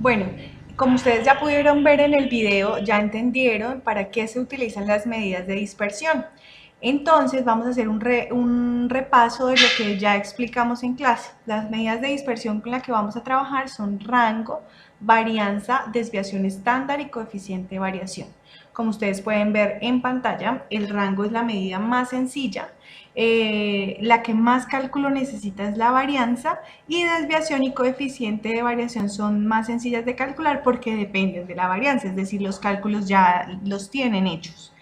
Bueno, como ustedes ya pudieron ver en el video, ya entendieron para qué se utilizan las medidas de dispersión. Entonces vamos a hacer un repaso de lo que ya explicamos en clase. Las medidas de dispersión con las que vamos a trabajar son rango, varianza, desviación estándar y coeficiente de variación. Como ustedes pueden ver en pantalla, el rango es la medida más sencilla. La que más cálculo necesita es la varianza, y desviación y coeficiente de variación son más sencillas de calcular porque dependen de la varianza, es decir, los cálculos ya los tienen hechos.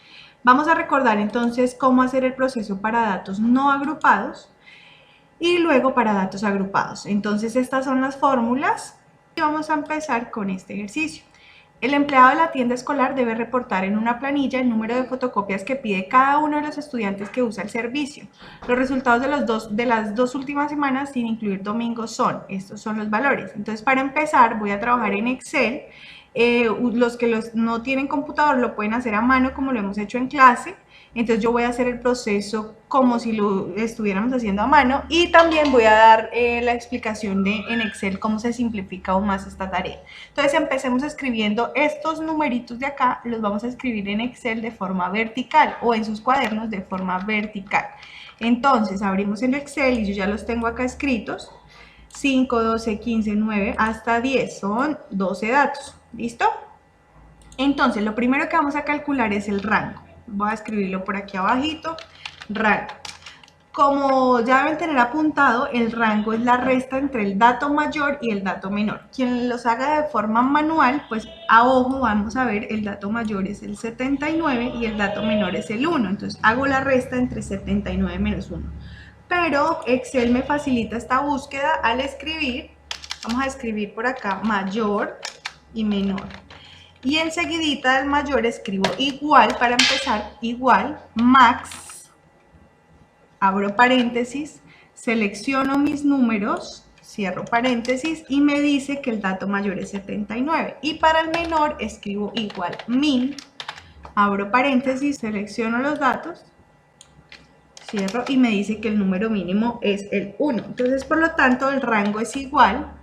Vamos a recordar entonces cómo hacer el proceso para datos no agrupados y luego para datos agrupados. Entonces estas son las fórmulas y vamos a empezar con este ejercicio. El empleado de la tienda escolar debe reportar en una planilla el número de fotocopias que pide cada uno de los estudiantes que usa el servicio. Los resultados de las dos últimas semanas, sin incluir domingos, estos son los valores. Entonces, para empezar, voy a trabajar en Excel. Los que no tienen computador lo pueden hacer a mano como lo hemos hecho en clase. Entonces yo voy a hacer el proceso como si lo estuviéramos haciendo a mano, y también voy a dar la explicación en Excel cómo se simplifica aún más esta tarea. Entonces empecemos escribiendo estos numeritos de acá, los vamos a escribir en Excel de forma vertical o en sus cuadernos de forma vertical. Entonces abrimos el Excel y yo ya los tengo acá escritos. 5, 12, 15, 9 hasta 10, son 12 datos. ¿Listo? Entonces, lo primero que vamos a calcular es el rango. Voy a escribirlo por aquí abajito, rango. Como ya deben tener apuntado, el rango es la resta entre el dato mayor y el dato menor. Quien los haga de forma manual, pues a ojo vamos a ver, el dato mayor es el 79 y el dato menor es el 1. Entonces hago la resta entre 79 menos 1. Pero Excel me facilita esta búsqueda al escribir. Vamos a escribir por acá mayor y menor. Y enseguidita del mayor escribo igual, para empezar, igual, max, abro paréntesis, selecciono mis números, cierro paréntesis y me dice que el dato mayor es 79. Y para el menor escribo igual, min, abro paréntesis, selecciono los datos, cierro y me dice que el número mínimo es el 1. Entonces, por lo tanto, el rango es igual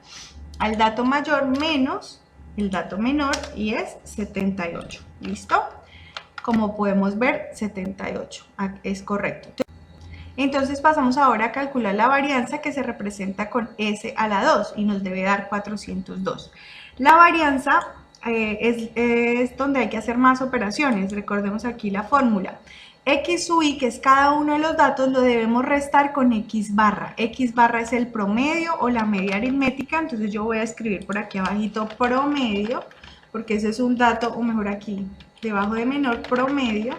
al dato mayor menos el dato menor y es 78. ¿Listo? Como podemos ver, 78 es correcto. Entonces pasamos ahora a calcular la varianza, que se representa con S a la 2 y nos debe dar 402. La varianza es donde hay que hacer más operaciones. Recordemos aquí la fórmula. X sub i, que es cada uno de los datos, lo debemos restar con X barra. X barra es el promedio o la media aritmética. Entonces yo voy a escribir por aquí abajito promedio, porque ese es un dato, o mejor aquí, debajo de menor, promedio,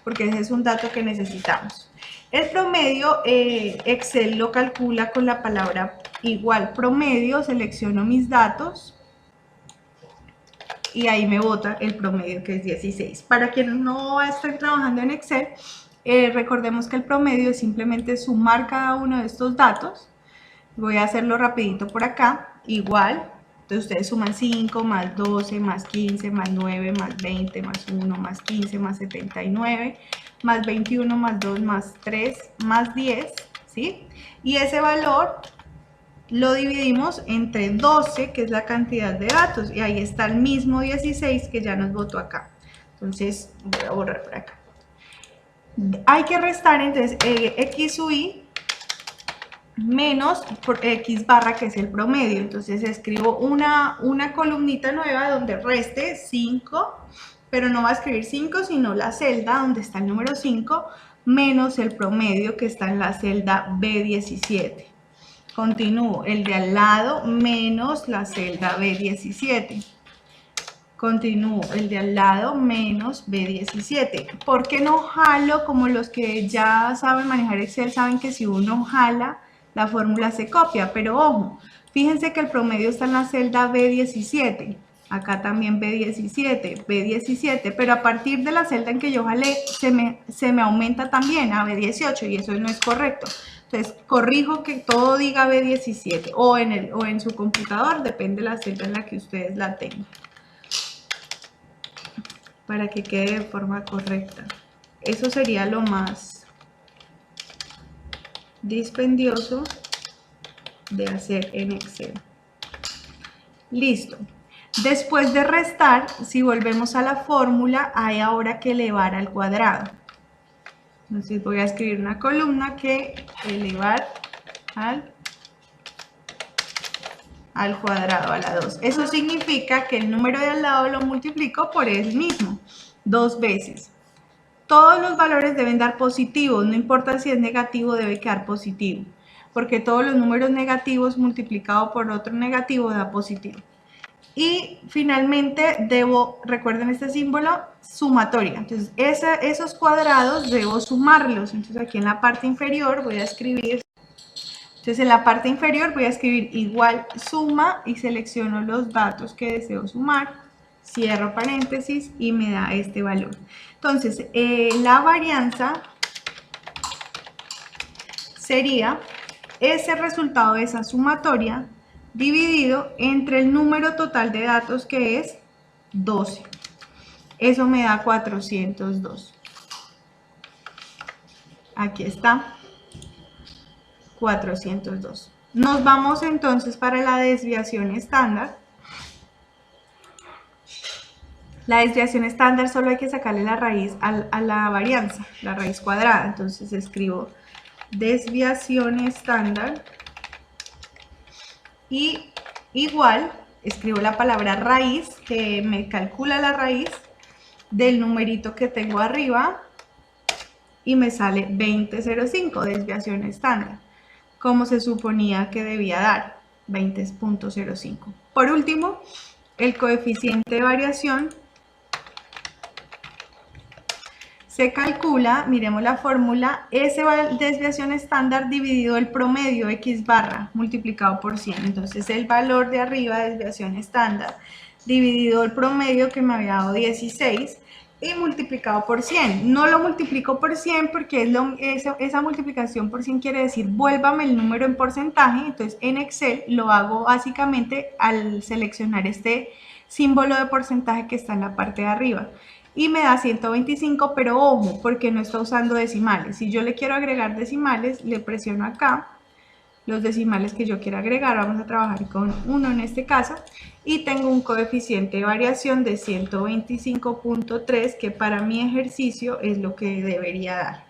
porque ese es un dato que necesitamos. El promedio, Excel lo calcula con la palabra igual promedio, selecciono mis datos y ahí me bota el promedio, que es 16. Para quienes no estén trabajando en Excel, recordemos que el promedio es simplemente sumar cada uno de estos datos. Voy a hacerlo rapidito por acá, igual. Entonces ustedes suman 5 más 12 más 15 más 9 más 20 más 1 más 15 más 79 más 21 más 2 más 3 más 10, ¿sí? Y ese valor lo dividimos entre 12, que es la cantidad de datos, y ahí está el mismo 16 que ya nos botó acá. Entonces voy a borrar por acá. Hay que restar entonces X sub i menos por X barra, que es el promedio. Entonces escribo una columnita nueva donde reste 5, pero no va a escribir 5, sino la celda donde está el número 5, menos el promedio que está en la celda B17. Continúo, el de al lado menos la celda B17. Continúo, el de al lado menos B17. ¿Por qué no jalo? Como los que ya saben manejar Excel saben que si uno jala, la fórmula se copia, pero ojo, fíjense que el promedio está en la celda B17, acá también B17, B17, pero a partir de la celda en que yo jalé, se me aumenta también a B18 y eso no es correcto. Entonces corrijo que todo diga B17 o en su computador, depende de la celda en la que ustedes la tengan, para que quede de forma correcta. Eso sería lo más dispendioso de hacer en Excel. Listo. Después de restar, si volvemos a la fórmula, hay ahora que elevar al cuadrado. Entonces voy a escribir una columna que elevar al cuadrado, a la 2. Eso significa que el número de al lado lo multiplico por él mismo, 2 veces. Todos los valores deben dar positivos, no importa si es negativo, debe quedar positivo, porque todos los números negativos multiplicado por otro negativo da positivo. Y finalmente recuerden este símbolo, sumatoria. Entonces esos cuadrados debo sumarlos. Entonces aquí en la parte inferior voy a escribir, igual suma y selecciono los datos que deseo sumar, cierro paréntesis y me da este valor. Entonces la varianza sería ese resultado de esa sumatoria dividido entre el número total de datos, que es 12. Eso me da 402. Aquí está, 402. Nos vamos entonces para la desviación estándar. La desviación estándar solo hay que sacarle la raíz a la varianza, la raíz cuadrada. Entonces escribo desviación estándar y igual escribo la palabra raíz, que me calcula la raíz del numerito que tengo arriba y me sale 20,05, desviación estándar, como se suponía que debía dar, 20,05. Por último, el coeficiente de variación se calcula, miremos la fórmula, ese desviación estándar dividido el promedio x barra multiplicado por 100. Entonces el valor de arriba, desviación estándar, dividido el promedio que me había dado 16 y multiplicado por 100. No lo multiplico por 100 porque esa multiplicación por 100 quiere decir vuélvame el número en porcentaje. Entonces en Excel lo hago básicamente al seleccionar este símbolo de porcentaje que está en la parte de arriba. Y me da 125, pero ojo, porque no está usando decimales. Si yo le quiero agregar decimales, le presiono acá los decimales que yo quiero agregar. Vamos a trabajar con 1 en este caso. Y tengo un coeficiente de variación de 125.3, que para mi ejercicio es lo que debería dar.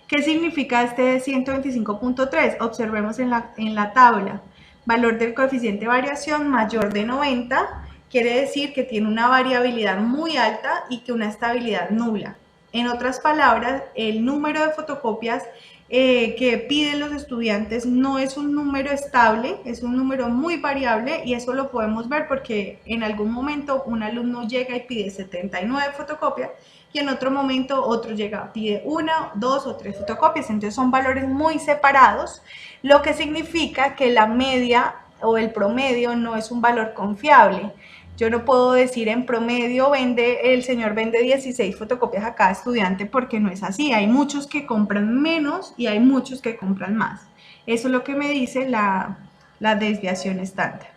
¿Qué significa este 125.3? Observemos en la tabla. Valor del coeficiente de variación mayor de 90. Quiere decir que tiene una variabilidad muy alta y que una estabilidad nula. En otras palabras, el número de fotocopias que piden los estudiantes no es un número estable, es un número muy variable, y eso lo podemos ver porque en algún momento un alumno llega y pide 79 fotocopias y en otro momento otro llega, pide 1, 2 o 3 fotocopias. Entonces son valores muy separados, lo que significa que la media o el promedio no es un valor confiable. Yo no puedo decir en promedio el señor vende 16 fotocopias a cada estudiante, porque no es así. Hay muchos que compran menos y hay muchos que compran más. Eso es lo que me dice la desviación estándar.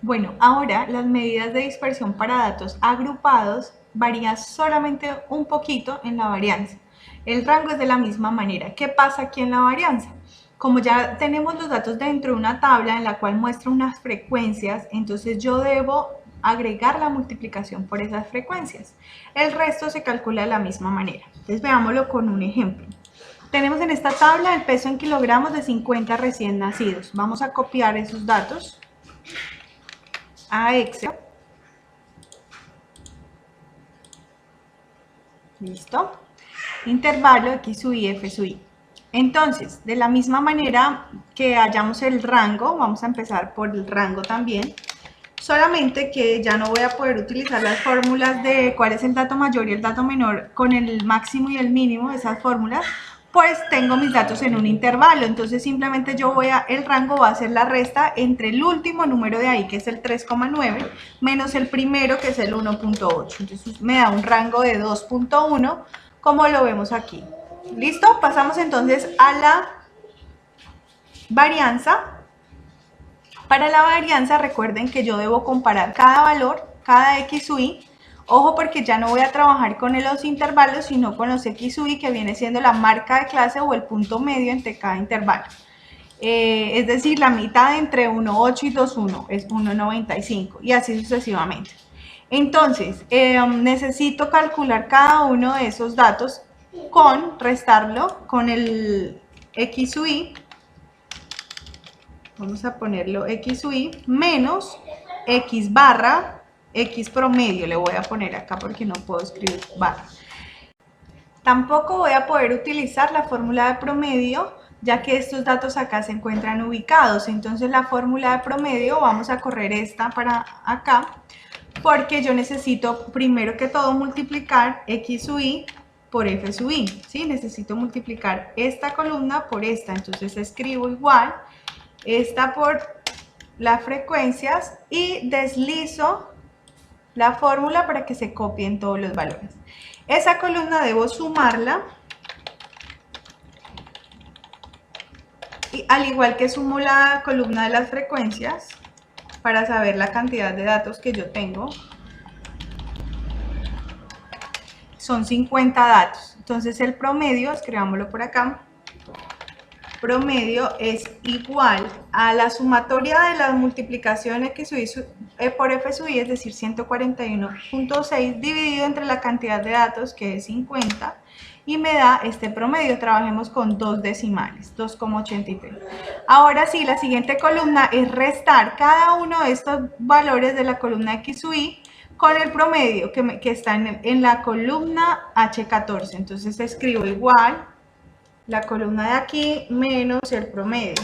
Bueno, ahora las medidas de dispersión para datos agrupados varían solamente un poquito en la varianza. El rango es de la misma manera. ¿Qué pasa aquí en la varianza? Como ya tenemos los datos dentro de una tabla en la cual muestra unas frecuencias, entonces yo debo agregar la multiplicación por esas frecuencias. El resto se calcula de la misma manera. Entonces veámoslo con un ejemplo. Tenemos en esta tabla el peso en kilogramos de 50 recién nacidos. Vamos a copiar esos datos a Excel. Listo. Intervalo X sub y F sub Y. Entonces, de la misma manera que hallamos el rango, vamos a empezar por el rango también, solamente que ya no voy a poder utilizar las fórmulas de cuál es el dato mayor y el dato menor con el máximo y el mínimo de esas fórmulas, pues tengo mis datos en un intervalo. Entonces simplemente el rango va a ser la resta entre el último número de ahí, que es el 3,9, menos el primero, que es el 1,8. Entonces me da un rango de 2,1, como lo vemos aquí. ¿Listo? Pasamos entonces a la varianza. Para la varianza, recuerden que yo debo comparar cada valor, cada X sub Y. Ojo, porque ya no voy a trabajar con los intervalos, sino con los X sub Y, que viene siendo la marca de clase o el punto medio entre cada intervalo. es decir, la mitad entre 1,8 y 2,1 es 1,95 y así sucesivamente. Entonces, necesito calcular cada uno de esos datos restarlo con el x sub i, vamos a ponerlo x sub i, menos x barra, x promedio, le voy a poner acá porque no puedo escribir barra. Tampoco voy a poder utilizar la fórmula de promedio, ya que estos datos acá se encuentran ubicados. Entonces la fórmula de promedio, vamos a correr esta para acá, porque yo necesito primero que todo multiplicar x sub i por f sub i, ¿sí? Necesito multiplicar esta columna por esta, entonces escribo igual, esta por las frecuencias y deslizo la fórmula para que se copien todos los valores. Esa columna debo sumarla, y al igual que sumo la columna de las frecuencias, para saber la cantidad de datos que yo tengo. Son 50 datos. Entonces el promedio, escribámoslo por acá, promedio es igual a la sumatoria de las multiplicaciones que subí por f sub i, es decir, 141.6 dividido entre la cantidad de datos, que es 50, y me da este promedio. Trabajemos con dos decimales, 2,83. Ahora sí, la siguiente columna es restar cada uno de estos valores de la columna x sub i con el promedio que está en la columna H14. Entonces escribo igual la columna de aquí menos el promedio.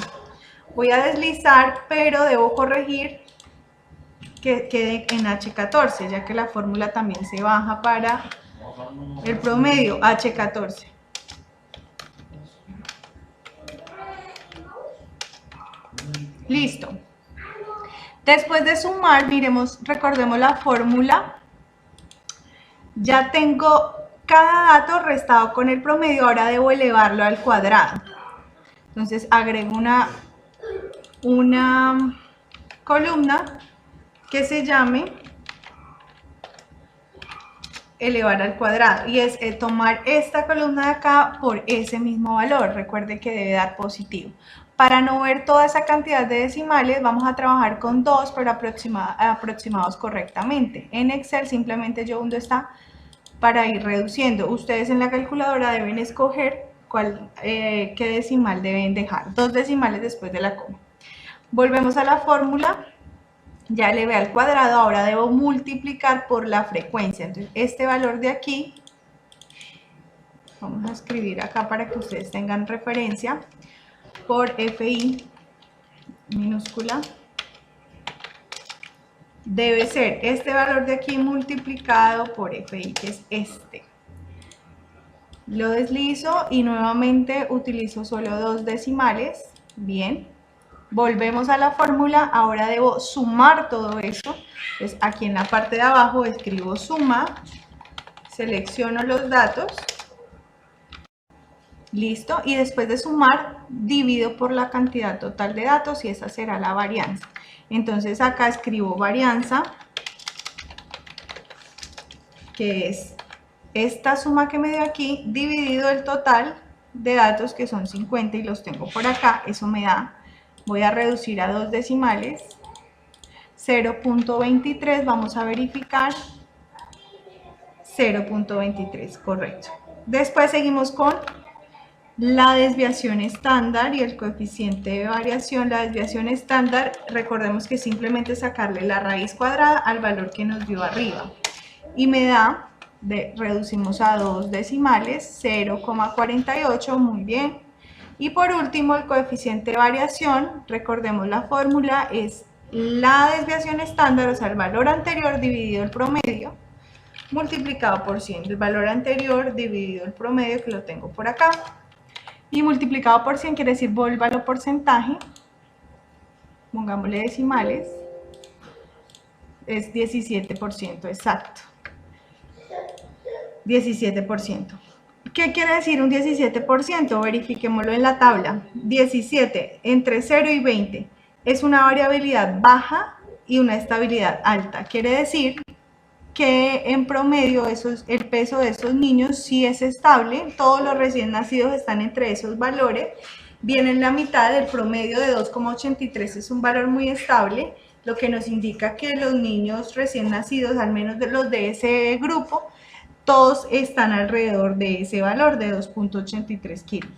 Voy a deslizar, pero debo corregir que quede en H14, ya que la fórmula también se baja para el promedio H14. Listo. Después de sumar, recordemos la fórmula. Ya tengo cada dato restado con el promedio, ahora debo elevarlo al cuadrado. Entonces agrego una columna que se llame elevar al cuadrado, y es tomar esta columna de acá por ese mismo valor. Recuerde que debe dar positivo. Para no ver toda esa cantidad de decimales, vamos a trabajar con 2, pero aproximados correctamente. En Excel simplemente yo hundo esta para ir reduciendo. Ustedes en la calculadora deben escoger qué decimal deben dejar. 2 decimales después de la coma. Volvemos a la fórmula. Ya elevé al cuadrado, ahora debo multiplicar por la frecuencia. Entonces, este valor de aquí, vamos a escribir acá para que ustedes tengan referencia, por FI minúscula, debe ser este valor de aquí multiplicado por FI, que es este. Lo deslizo y nuevamente utilizo solo 2 decimales. Bien. Volvemos a la fórmula, ahora debo sumar todo eso. Entonces aquí en la parte de abajo escribo suma, selecciono los datos, listo, y después de sumar divido por la cantidad total de datos y esa será la varianza. Entonces acá escribo varianza, que es esta suma que me dio aquí, dividido el total de datos, que son 50 y los tengo por acá. Eso me da, voy a reducir a 2 decimales, 0.23, vamos a verificar, 0.23, correcto. Después seguimos con la desviación estándar y el coeficiente de variación. La desviación estándar, recordemos que simplemente sacarle la raíz cuadrada al valor que nos dio arriba. Y me da, reducimos a 2 decimales, 0,48, muy bien. Y por último, el coeficiente de variación, recordemos la fórmula, es la desviación estándar, o sea, el valor anterior dividido el promedio, multiplicado por 100. El valor anterior dividido el promedio, que lo tengo por acá, y multiplicado por 100 quiere decir vuélvalo a porcentaje, pongámosle decimales, es 17%, exacto, 17%. ¿Qué quiere decir un 17%? Verifiquémoslo en la tabla. 17 entre 0 y 20 es una variabilidad baja y una estabilidad alta. Quiere decir que en promedio el peso de esos niños sí es estable, todos los recién nacidos están entre esos valores viene en la mitad. El promedio de 2,83 es un valor muy estable, lo que nos indica que los niños recién nacidos, al menos de los de ese grupo, todos están alrededor de ese valor de 2,83 kilos.